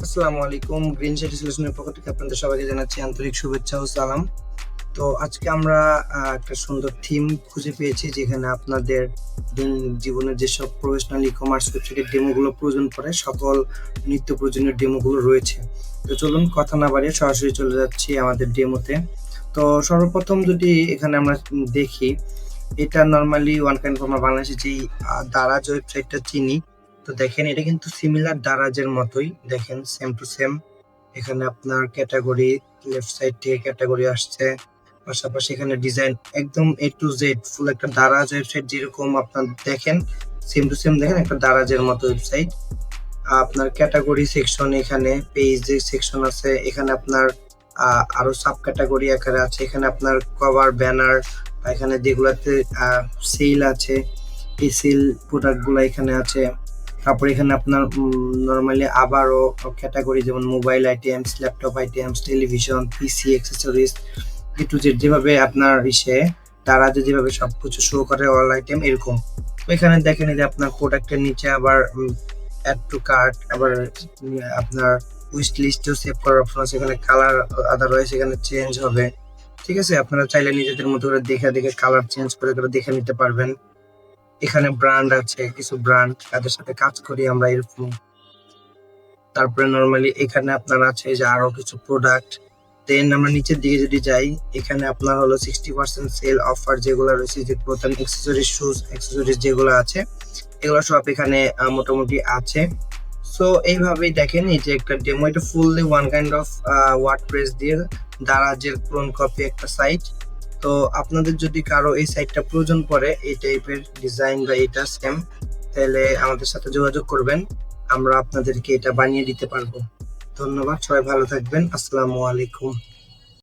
আসসালামু আলাইকুম। Green city সলিউশনের পক্ষ থেকে আপনাদের সবাইকে জানাচ্ছি আন্তরিক শুভেচ্ছা ও সালাম। তো আজকে আমরা একটা সুন্দর থিম খুঁজে পেয়েছি যেখানে আপনাদের জীবনের যেসব প্রফেশনাল ই-কমার্স ওয়েবসাইটের ডেমোগুলো প্রয়োজন পড়ে সকল নিত্য প্রয়োজনীয় ডেমোগুলো রয়েছে। তো চলুন কথা না বাড়িয়ে সরাসরি চলে যাচ্ছি আমাদের ডেমোতে। তো সর্বপ্রথম যদি এখানে আমরা দেখি, এটা নরমালি ওয়ান কাইন্ড অফ আমরা বাংলাদেশে যেই দারাজ ওয়েবসাইটটা চিনি। তো দেখেন এটা কিন্তু সিমিলার দারাজের মতোই, দেখেন সেম টু সেম। এখানে আপনার ক্যাটাগরি, লেফট সাইড থেকে ক্যাটাগরি আসছে, পাশাপাশি এখানে ডিজাইন একদম এ টু জেড ফুল একটা দারাজ ওয়েবসাইট যেরকম আপনার দেখেন, সেম টু সেম দেখেন একটা দারাজের মতো ওয়েবসাইট। আপনার ক্যাটাগরি সেকশন, এখানে পেজ সেকশন আছে, এখানে আপনার আরো সাব ক্যাটাগরি আকারে আছে, এখানে আপনার কভার ব্যানার, এখানে যেগুলাতে সেল আছে এই সেল প্রোডাক্ট গুলা এখানে আছে। তারপর এখানে আপনার নরমালি আবারও ক্যাটাগরি যেমন mobile items, laptop items, television, PC accessories, A to Z যেভাবে আপনার তারা যেভাবে সবকিছু শো করে অল আইটেম এরকম। তো এখানে দেখেন এই যে আপনার প্রোডাক্টের নিচে আবার অ্যাড টু কার্ট, আবার আপনার উইশ লিস্টেও সেভ করার অপশন আছে, এখানে কালার আদারওয়াইজ এখানে চেঞ্জ হবে। ঠিক আছে, আপনারা চাইলে নিজেদের মতো করে দেখে দেখে কালার চেঞ্জ করে করে দেখে নিতে পারবেন। এখানে ব্র্যান্ড আছে, কিছু ব্র্যান্ড তাদের সাথে কাজ করি আমরা এরকম। তারপরে নরমালি এখানে আপনার আছে যে আরো কিছু প্রোডাক্ট। দেন আমরা নিচের দিকে যদি যাই, এখানে আপনার হলো 60% সেল অফার যেগুলো রয়েছে, যে প্রথম অ্যাক্সেসরিজ, শুজ অ্যাক্সেসরিজ যেগুলো আছে এগুলো সব এখানে মোটামুটি আছে। সো এইভাবেই দেখেন এই যে একটা ডেমো, এটা fully one kind of WordPress দিয়ে দারাজের ক্লোন কপি একটা সাইট। তো আপনাদের যদি কারো এই সাইটটা প্রয়োজন পড়ে, এই টাইপের ডিজাইন বা এটা সেম, তাহলে আমাদের সাথে যোগাযোগ করবেন, আমরা আপনাদেরকে এটা বানিয়ে দিতে পারবো। ধন্যবাদ, সবাই ভালো থাকবেন। আসসালামু আলাইকুম।